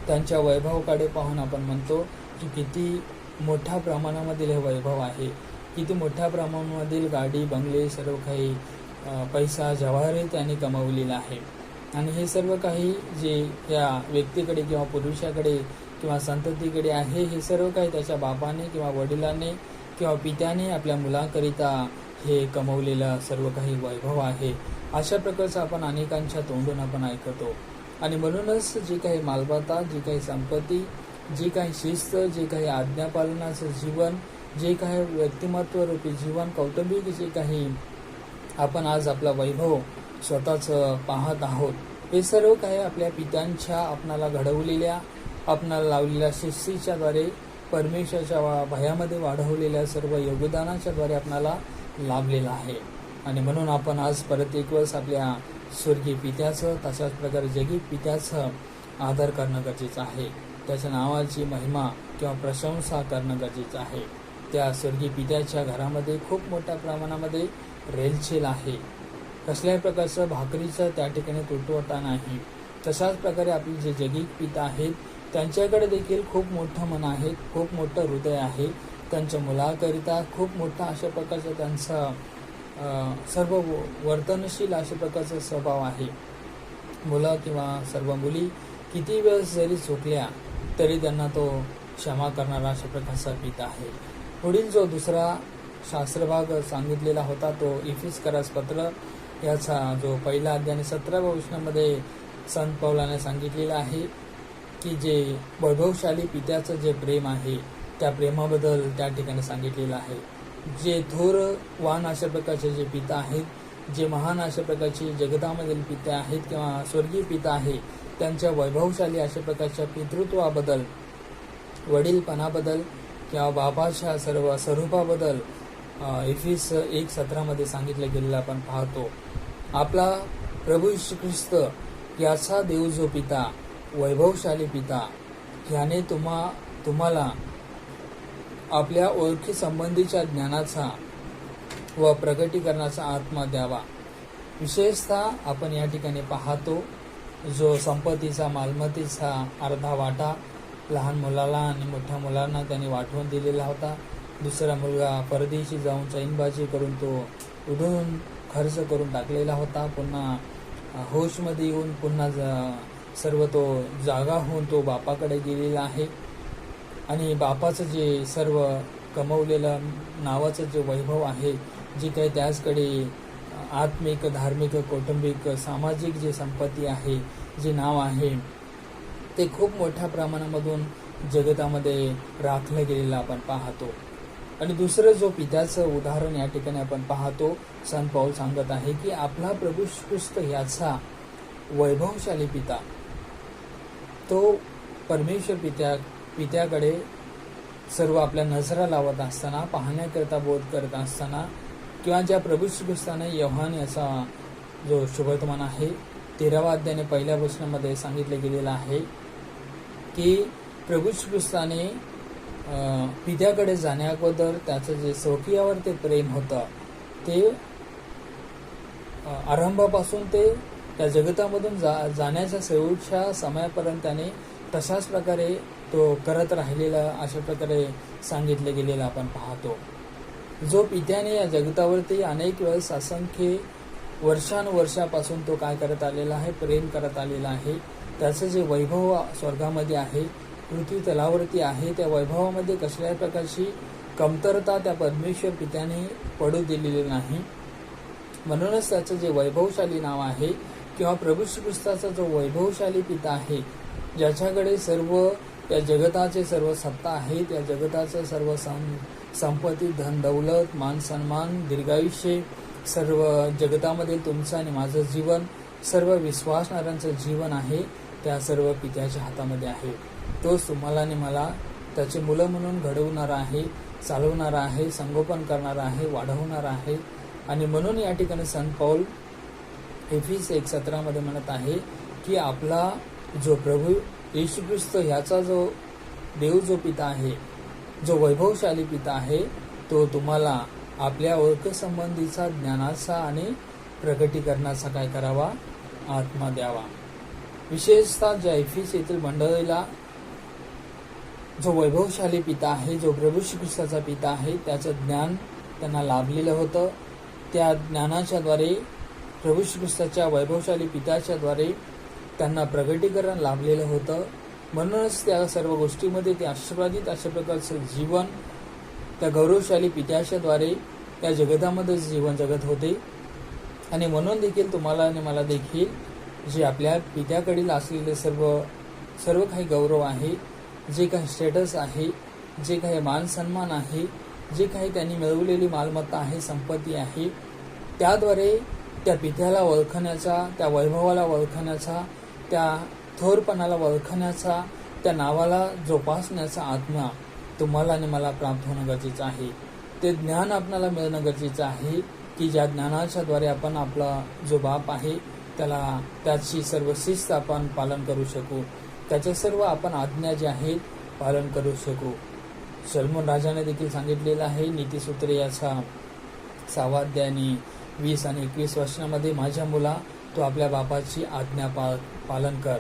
त्यांच्या वैभवाकडे पाहून आपण म्हणतो की किती मोठ्या प्रमाणामधील हे वैभव आहे, किती मोठ्या प्रमाणामधील गाडी, बंगले, सर्व काही पैसा, जवाहरे त्यांनी कमवलेला आहे. आणि हे सर्व काही जे या व्यक्तीकडे किंवा पुरुषाकडे किंवा संततीकडे आहे, हे सर्व काही त्याच्या बापाने किंवा वडिलांनी किंवा पित्याने आपल्या मुलांकरिता हे कमवलेलं सर्व काही वैभव आहे. अशा प्रकारचं आपण अनेकांच्या तोंडून आपण ऐकतो. आणि म्हणूनच जी काही मालमत्ता, जी काही संपत्ती, जी काही शिस्त, जे काही आज्ञापालनाचं जीवन, जे काही व्यक्तिमत्वरूपी जीवन, कौटुंबिक जे काही आपण आज आपला वैभव स्वतःच पाहत आहोत, हे सर्व काही आपल्या पित्यांच्या आपणाला घडवलेल्या, आपणाला लावलेल्या शिस्तीच्या द्वारे, परमेश्वराच्या भयामध्ये वाढवलेल्या सर्व योगदानाच्या द्वारे आपणाला लाभलेला आहे. आणि म्हणून आपण आज परत एक वेळेस आपल्या स्वर्गीय पित्याचं, तशाच प्रकारे जगिक पित्याचं आदर करणं गरजेचं आहे. त्याच्या नावाची महिमा किंवा प्रशंसा करणं गरजेचं आहे. त्या स्वर्गीय पित्याच्या घरामध्ये खूप मोठ्या प्रमाणामध्ये रेलचेल आहे. कसल्याही प्रकारचं भाकरीचं त्या ठिकाणी तुटवडा नाही. तशाच प्रकारे आपले जे जगिक पिता आहेत, त्यांच्याकडे देखील खूप मोठं मन आहे, खूप मोठं हृदय आहे. त्यांच्या मुलाकरिता खूप मोठा अशा प्रकारचा त्यांचा सर्व वर्तनशील अशा प्रकारचा स्वभाव आहे. मुलं किंवा सर्व मुली किती वेळेस जरी चुकल्या तरी त्यांना तो क्षमा करणारा अशा प्रकारचा पिता आहे. पुढील जो दुसरा शास्त्रभाग सांगितलेला होता तो इफिसकरास पत्र याचा जो पहिला अध्याय 17व्या वचनामध्ये संत पौलाने सांगितलेलं आहे की जे वैभवशाली पित्याचं जे प्रेम आहे, त्या प्रेमाबद्दल त्या ठिकाणी सांगितलेलं आहे. जे थोरवान अशा प्रकारचे जे पिता आहेत, जे महान अशा प्रकारचे जगतामधील पिता आहेत किंवा स्वर्गीय पिता आहे, त्यांच्या वैभवशाली अशा प्रकारच्या पितृत्वाबद्दल, वडीलपणाबद्दल किंवा बाबाच्या सर्व स्वरूपाबद्दल इफिस 1:17 सांगितलं गेलेलं आपण पाहतो. आपला प्रभू येशू ख्रिस्त याचा देव जो पिता, वैभवशाली पिता, ह्याने तुम्हाला आपल्या ओळखी संबंधीच्या ज्ञानाचा व प्रगटीकरणाचा आत्मा द्यावा. विशेषतः आपण या ठिकाणी पाहतो जो संपत्तीचा, मालमत्तेचा अर्धा वाटा लहान मुलाला आणि मोठ्या मुलांना त्यांनी वाटवून दिलेला होता. दुसरा मुलगा परदेशी जाऊन चैनबाजी करून तो उधळून खर्च करून टाकलेला होता. पुन्हा होशमध्ये येऊन पुन्हा सर्व तो जागा होऊन तो बापाकडे गेलेला आहे. आणि बापाचं जे सर्व कमवलेलं नावाचं जे वैभव आहे, जे काही त्याचकडे आत्मिक, धार्मिक, कौटुंबिक, सामाजिक जे संपत्ती आहे, जे नाव आहे, ते खूप मोठ्या प्रमाणामधून जगतामध्ये राखलं गेलेलं आपण पाहतो. आणि दुसरं जो पित्याचं उदाहरण या ठिकाणी आपण पाहतो, संत पौल सांगत आहे की आपला प्रभू ख्रिस्त याचा वैभवशाली पिता, तो परमेश्वर पित्याकडे सर्व आपल्या नजरा लावत असताना, पाहण्याकरता बोध करत असताना, किंवा ज्या प्रभू श्री ख्रिस्ताने योहान याचा जो शुभवर्तमान आहे 13व्या अध्यायाने 1ल्या वचनामध्ये सांगितलं गेलेलं आहे की प्रभू श्री ख्रिस्ताने पित्याकडे जाण्याअगोदर त्याचं जे स्वकीयावर ते प्रेम होतं ते आरंभापासून ते त्या जगतामधून जाण्याच्या शेवटच्या समयापर्यंत त्याने तशाच प्रकारे तो करत राहिलेला अशा प्रकारे सांगितले गेलेलं आपण पाहतो. जो पित्याने या जगतावरती अनेक वेळेस असंख्य वर्षानुवर्षापासून तो काय करत आलेला आहे, प्रेम करत आलेला आहे. त्याचं जे वैभव स्वर्गामध्ये आहे, पृथ्वी तलावरती आहे, त्या वैभवामध्ये कसल्याही प्रकारची कमतरता त्या परमेश्वर पित्याने पडू दिलेली नाही. म्हणूनच त्याचं जे वैभवशाली नाव आहे किंवा प्रभू श्री ख्रिस्ताचा जो वैभवशाली पिता आहे, ज्याच्याकडे सर्व या जगताचे सर्व सत्ता आहे, त्या जगताचं सर्व संपत्ती, धन दौलत, मान सन्मान, दीर्घायुष्य, सर्व जगतामध्ये तुमचं आणि माझं जीवन, सर्व विश्वासणाऱ्यांचं जीवन आहे, त्या सर्व पित्याच्या हातामध्ये आहे. तोच तुम्हाला आणि मला त्याचे मुलं म्हणून घडवणारा आहे, चालवणारा आहे, संगोपन करणारा आहे, वाढवणारा आहे. आणि म्हणून या ठिकाणी संत पौल एफिस 1:17 म्हणत आहे की आपला जो प्रभू येशू ख्रिस्त ह्याचा जो देव जो पिता आहे, जो वैभवशाली पिता आहे, तो तुम्हाला आपल्या ओळखसंबंधीचा ज्ञानाचा आणि प्रगटीकरणाचा काय करावा, आत्मा द्यावा. विशेषतः ज्या एफिस येथील मंडळीला जो वैभवशाली पिता आहे, जो प्रभू श्री ख्रिस्ताचा पिता आहे, त्याचं ज्ञान त्यांना लाभलेलं होतं. त्या ज्ञानाच्या द्वारे प्रभू श्री ख्रिस्ताच्या वैभवशाली पित्याच्या द्वारे त्यांना प्रगटीकरण लाभलेलं होतं. म्हणूनच त्या सर्व गोष्टीमध्ये ते आशीर्वादित अशा प्रकारचं जीवन त्या गौरवशाली पित्याच्या द्वारे त्या जगतामध्ये जीवन जगत होते. आणि म्हणून देखील तुम्हाला आणि मला देखील जे आपल्या पित्याकडील असलेले सर्व काही गौरव आहे, जे काही स्टेटस आहे, जे काही मान सन्मान आहे, जे काही त्यांनी मिळवलेली मालमत्ता आहे, संपत्ती आहे, त्याद्वारे त्या पित्याला ओळखण्याचा, त्या वैभवाला ओळखण्याचा, त्या थोरपणाला ओळखण्याचा, त्या नावाला जोपासण्याचा आत्मा तुम्हाला आणि मला प्राप्त होणं गरजेचं आहे. ते ज्ञान आपल्याला मिळणं गरजेचं आहे की ज्या ज्ञानाच्या द्वारे आपण आपला जो बाप आहे त्याची सर्व शिस्त आपण पालन करू शकू, त्याचे सर्व आपण आज्ञा जे आहेत पालन करू शकू. सलमोन राजाने देखील सांगितलेलं आहे नीतिसूत्रे याचा 6व्या अध्यायाने 20 आणि 21 वचनामध्ये, माझ्या मुला तू आपल्या बापाची आज्ञा पालन कर.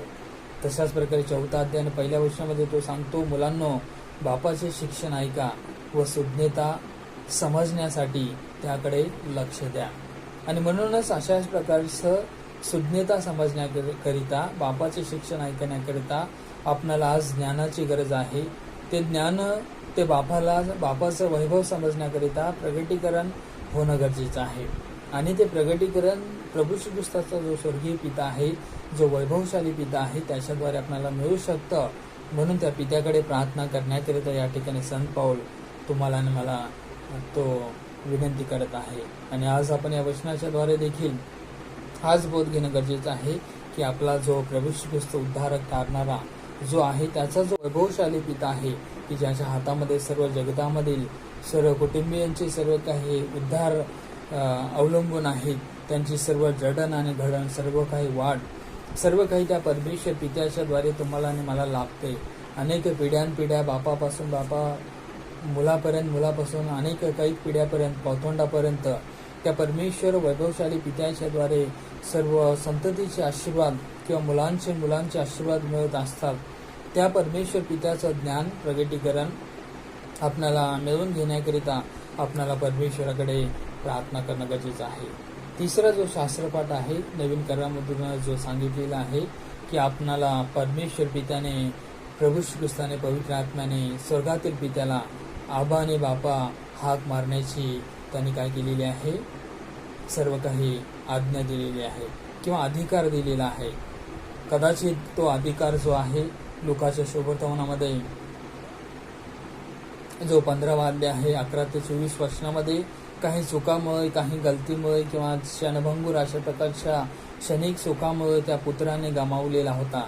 तशाच प्रकारे 4व्या अध्यायाने 1ल्या वचनामध्ये तो सांगतो, मुलांनो बापाचे शिक्षण ऐका व सुज्ञता समजण्यासाठी त्याकडे लक्ष द्या. आणि म्हणूनच अशाच प्रकारचं सुज्ञता समजण्याकरिता, बापाचे शिक्षण ऐकण्याकरिता आपणाला आज ज्ञानाची गरज आहे. ते ज्ञान ते बापाचं वैभव समजण्याकरिता प्रगटीकरण होणं गरजेचं आहे. आणि ते प्रगटीकरण प्रभू श्री ख्रिस्ताचा जो स्वर्गीय पिता आहे, जो वैभवशाली पिता आहे, त्याच्याद्वारे आपल्याला मिळू शकतं. म्हणून त्या पित्याकडे प्रार्थना करण्याकरिता या ठिकाणी संत पौल तुम्हाला आणि मला तो विनंती करत आहे. आणि आज आपण या वचनाच्या द्वारे देखील हाच बोध घेणं गरजेचं आहे की आपला जो प्रभू श्री ख्रिस्त उद्धारक तारणारा जो आहे, त्याचा जो वैभवशाली पिता आहे की ज्याच्या हातामध्ये सर्व जगतामधील सर्व कुटुंबियांचे सर्व काही उद्धार अवलंबून आहेत, त्यांची सर्व जडण आणि घडण, सर्व काही वाढ, सर्व काही त्या परमेश्वर पित्याच्या द्वारे तुम्हाला आणि मला लाभते. अनेक पिढ्यानपिढ्या बापापासून मुलापर्यंत, मुलापासून अनेक काही पिढ्यापर्यंत, पौतोंडापर्यंत त्या परमेश्वर वैभवशाली पित्याच्या द्वारे सर्व संततीचे आशीर्वाद किंवा मुलांचे आशीर्वाद मिळत असतात. त्या परमेश्वर पित्याचं ज्ञान प्रगटीकरण आपल्याला मिळवून घेण्याकरिता आपल्याला परमेश्वराकडे प्रार्थना करणं गरजेचं आहे. तिसरा जो शास्त्रपाठ आहे नवीन करारामधून जो सांगितलेला आहे की आपणाला परमेश्वर पित्याने, प्रभू श्री ख्रिस्ताने, पवित्र आत्म्याने स्वर्गातील पित्याला आबा आणि बापा हाक मारण्याची त्यांनी काय केलेली आहे, सर्व काही आज्ञा दिलेली आहे किंवा अधिकार दिलेला आहे. कदाचित तो अधिकार जो आहे लुकाच्या शुभवर्तमानामध्ये जो 15वा अध्याय आहे 11 ते 24 वचनामध्ये, काही चुकामुळे, काही गलतीमुळे किंवा क्षणभंगूर अशा प्रकारच्या क्षणिक सुखामुळे त्या पुत्राने गमावलेला होता.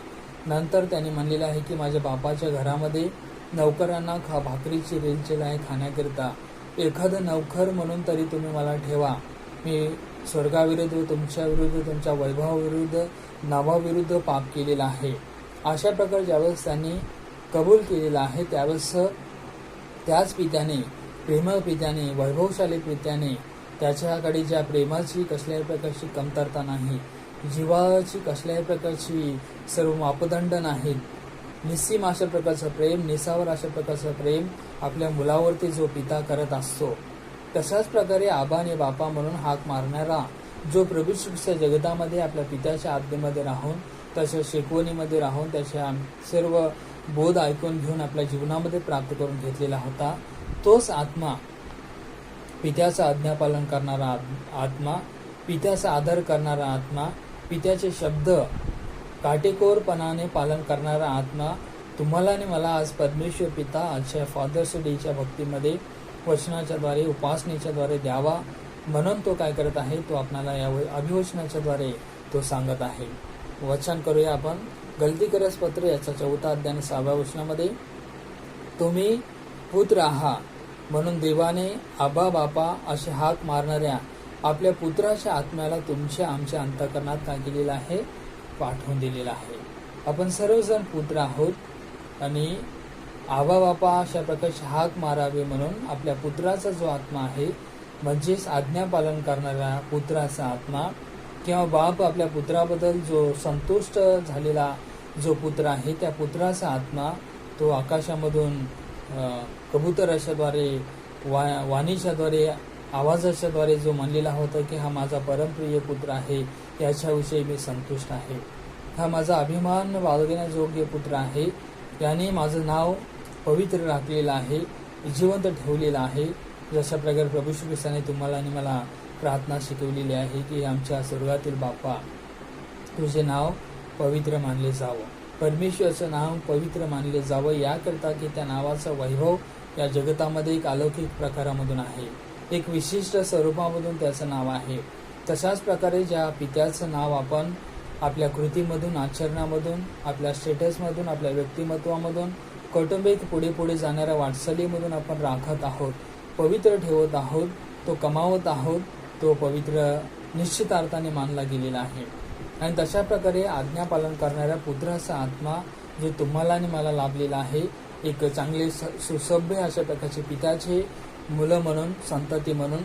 नंतर त्यांनी म्हणलेलं आहे की माझ्या बापाच्या घरामध्ये नौकरांना भाकरीची रेलचेल आहे खाण्याकरिता, एखादं नौकर म्हणून तरी तुम्ही मला ठेवा. मी स्वर्गाविरुद्ध, तुमच्या विरुद्ध, तुमच्या वैभवाविरुद्ध, नावाविरुद्ध पाप केलेलं आहे. अशा प्रकारे ज्यावेळेस त्यांनी कबूल केलेलं आहे त्यावेळेस त्याच पित्याने, प्रेमळ पित्याने, वैभवशाली पित्याने त्याच्याकडे ज्या प्रेमाची कसल्याही प्रकारची कमतरता नाही, जीवाची कसल्याही प्रकारची सर्व मापदंड नाहीत, निस्सीम अशा प्रकारचं प्रेम, निसावर अशा प्रकारचं प्रेम आपल्या मुलावरती जो पिता करत असतो, तशाच प्रकारे आबा आणि बापा म्हणून हाक मारणारा जो प्रभू ख्रिस्त जगतामध्ये आपल्या पित्याच्या आज्ञेमध्ये राहून, त्याच्या शिकवणीमध्ये राहून, त्याच्या सर्व बोध ऐकून घेऊन आपल्या जीवनामध्ये प्राप्त करून घेतलेला होता, तोच आत्मा, पित्याचा आज्ञापालन करणारा आत्मा, पित्याचा आदर करणारा आत्मा, पित्याचे शब्द काटेकोरपणाने पालन करणारा आत्मा तुम्हाला आणि मला आज परमेश्वर पिता आजच्या फादर्स डेच्या भक्तीमध्ये वचनाच्या द्वारे, उपासनेच्या द्वारे द्यावा म्हणून तो काय करत आहे, तो आपल्याला या अभिवचनाच्या द्वारे तो सांगत आहे. वचन करूया आपण. गलतीकरस पत्र याचा 4 अध्याय 6व्या वचनामध्ये, तुम्ही पुत्र आहात म्हणून देवाने आबा बापा असे हाक मारणाऱ्या आपल्या पुत्राच्या आत्म्याला तुमच्या आमच्या अंतःकरणात काय केलेलं आहे, पाठवून दिलेलं आहे. आपण सर्वजण पुत्र आहोत आणि आबा बापा अशा प्रकारचे हाक मारावे म्हणून आपल्या पुत्राचा जो आत्मा आहे, म्हणजेच आज्ञापालन करणारा पुत्राचा आत्मा, किंवा बाप आपल्या पुत्राबद्दल जो संतुष्ट झालेला जो पुत्र आहे, त्या पुत्राचा आत्मा तो आकाशामधून कबुतराच्याद्वारे, वाणीच्याद्वारे, आवाजाच्याद्वारे जो म्हणलेला होता की हा माझा परमप्रिय पुत्र आहे, याच्याविषयी मी संतुष्ट आहे, हा माझा अभिमान बाळगण्यायोग्य पुत्र आहे, त्याने माझं नाव पवित्र राखलेलं आहे, जिवंत ठेवलेलं आहे. जशा प्रकारे प्रभू श्री ख्रिस्ताने तुम्हाला आणि मला प्रार्थना शिकवलेली आहे की आमच्या स्वर्गातील बाप्पा, तुझे नाव पवित्र मानले जावं, परमेश्वराचं नाव पवित्र मानले जावं, याकरता की त्या नावाचा वैभव या जगतामध्ये एक अलौकिक प्रकारामधून आहे, एक विशिष्ट स्वरूपामधून त्याचं नाव आहे. तशाच प्रकारे ज्या पित्याचं नाव आपण आपल्या कृतीमधून, आचरणामधून, आपल्या स्टेटसमधून, आपल्या व्यक्तिमत्वामधून, कौटुंबिक पुढे जाणाऱ्या वाटचालीमधून आपण राखत आहोत, पवित्र ठेवत आहोत, तो कमावत आहोत, तो पवित्र निश्चितार्थाने मानला गेलेला आहे. आणि तशा प्रकारे आज्ञापालन करणाऱ्या पुत्राचा आत्मा जो तुम्हाला आणि मला लाभलेला आहे, एक चांगले सुसभ्य अशा प्रकारचे पित्याचे मुलं म्हणून, संतती म्हणून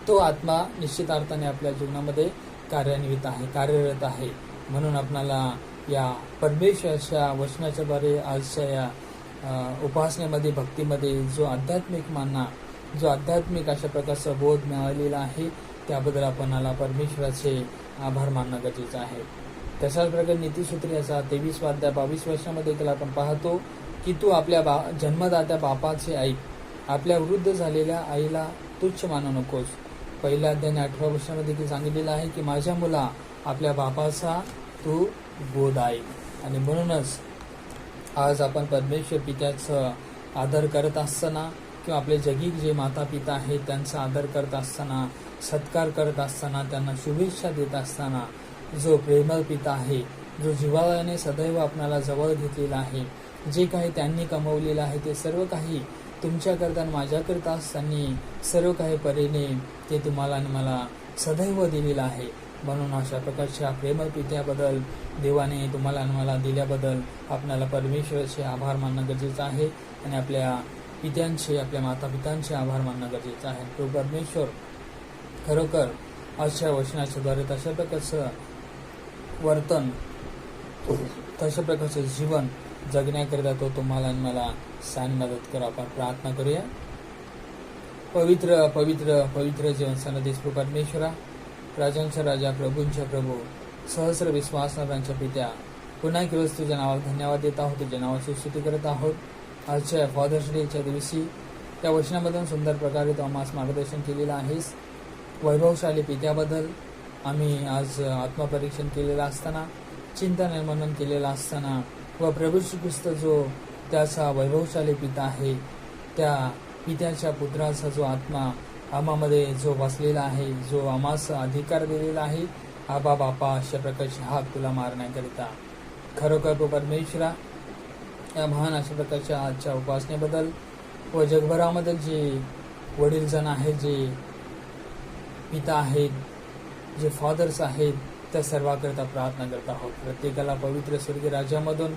तो आत्मा निश्चितार्थाने आपल्या जीवनामध्ये कार्यान्वित आहे, कार्यरत आहे. म्हणून आपणाला या परमेश्वराच्या वचनाच्याद्वारे आजच्या या उपासनेमध्ये, भक्तीमध्ये जो आध्यात्मिक मानना, जो आध्यात्मिक अशा प्रकारचा बोध मिळालेला आहे, त्याबद्दल आपणाला परमेश्वराचे आभार मानणं गरजेचं आहे. तशाच प्रकारे नीतिसूत्र याचा 23 अध्याय 22 वर्षामध्ये देखील आपण पाहतो की तू आपल्या जन्मदात्या बापाचे ऐक, आपल्या वृद्ध झालेल्या आईला तुच्छ मानू नकोस. पहिल्या अध्यायाने 18 वर्षामध्ये देखील सांगितलेलं आहे की माझ्या मुला आपल्या बापाचा तू बोध ऐक. आणि म्हणूनच आज आपण परमेश्वर पित्याचं आदर करत असताना, किंवा आपले जगिक जे माता पिता आहेत त्यांचा आदर करत असताना, सत्कार करत असताना, त्यांना शुभेच्छा देत असताना, जो प्रेमळ पिता आहे, जो जिव्हाळ्याने सदैव आपणाला जवळ घेतलेला आहे, जे काही त्यांनी कमवलेलं आहे ते सर्व काही तुमच्याकरता आणि माझ्याकरता त्यांनी सर्व काही परीने ते तुम्हाला आणि मला सदैव दिलेलं आहे. म्हणून अशा प्रकारच्या प्रेमळ पित्याबद्दल, देवाने तुम्हाला आणि मला दिल्याबद्दल आपल्याला परमेश्वराचे आभार मानणं गरजेचं आहे आणि आपल्या पित्यांचे, आपल्या माता पित्यांचे आभार मानणं गरजेचं आहे. तो परमेश्वर खरोखर अशा वचनाच्याद्वारे तशा प्रकारचं वर्तन, तशा प्रकारचं जीवन जगण्याकरिता तो तुम्हाला आणि मला मदत करा. आपण प्रार्थना करूया. पवित्र पवित्र पवित्र जीवन सनदेश परमेश्वरा, राजांचा राजा, प्रभूंच्या प्रभू, सहस्र विश्वासणाऱ्यांच्या पित्या, पुन्हा एक वेळेस तुझ्या नावाला धन्यवाद देत आहोत, तुझ्या नावाची स्तुती करत आहोत. आजच्या फादर्स डेच्या दिवशी त्या वचनामधून सुंदर प्रकारे तू आम्हास मार्गदर्शन केलेलं आहेस. वैभवशाली पित्याबद्दल आम्ही आज आत्मपरीक्षण केलेलं असताना, चिंतन आणि मनन केलेलं असताना, व प्रभू श्री ख्रिस्त जो त्याचा वैभवशाली पिता आहे, त्या पित्याच्या पुत्राचा जो आत्मा आम्हामध्ये जो वसलेला आहे, जो आम्हास अधिकार दिलेला आहे, आबा बापा अशा प्रकारची हाक तुला मारण्याकरिता, खरोखर तो परमेश्वरा या महान अशा प्रकारच्या आजच्या उपासनेबद्दल व जगभरामध्ये जे वडीलजण आहेत, जे पिता आहेत, जे फादर्स आहेत, त्या सर्वाकरता प्रार्थना करत आहोत. प्रत्येकाला पवित्र स्वर्गीय राज्यामधून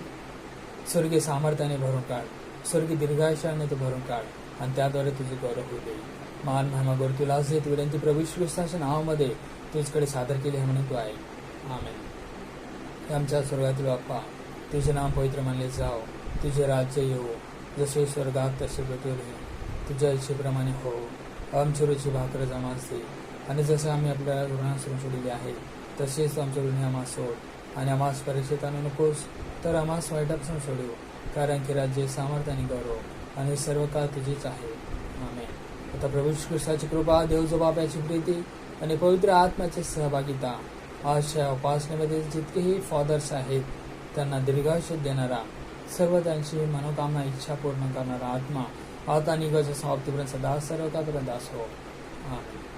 स्वर्गीय सामर्थ्याने भरून काढ, स्वर्गीय दीर्घायुष्याने तू भरून काढ आणि त्याद्वारे तुझे गौरव होऊ दे. मान महिमा गौरव तुला आज देत विनंती प्रभू येशू ख्रिस्ताच्या नावामध्ये तुझकडे सादर केली आहे म्हणून तू आहे. आमेन. आमच्या स्वर्गातील बाप्पा, तुझे नाम पवित्र मानले जाओ, तुझे राज्य येऊ, जसे स्वर्गात तसे पृथ्वीवर, तुझ्या इच्छेप्रमाणे हो. आमची रोजची भाकर आम्हास दे, आणि जसं आम्ही आपल्या ऋणासून सोडलेली आहे तसेच आमच्या ऋणी आम्हास सोड, आणि आम्हास परीक्षेत आणू नकोस, तर आम्हास वाईटापासून सोडू, कारण की राज्य सामर्थ्य आणि गौरव आणि सर्व काळ तुझीच आहे. आमेन. आता प्रभू येशू ख्रिस्ताची कृपा, देव बापाची प्रीती आणि पवित्र आत्म्याची सहभागिता आजच्या उपासनेमध्ये जितकेही फादर्स आहेत त्यांना दीर्घायुष्य देणारा, सर्व त्यांची मनोकामना इच्छा पूर्ण करणारा आत्मा आता निघाच्या समाप्तीपर्यंत सदा सर्व काळपर्यंत असो. आमेन.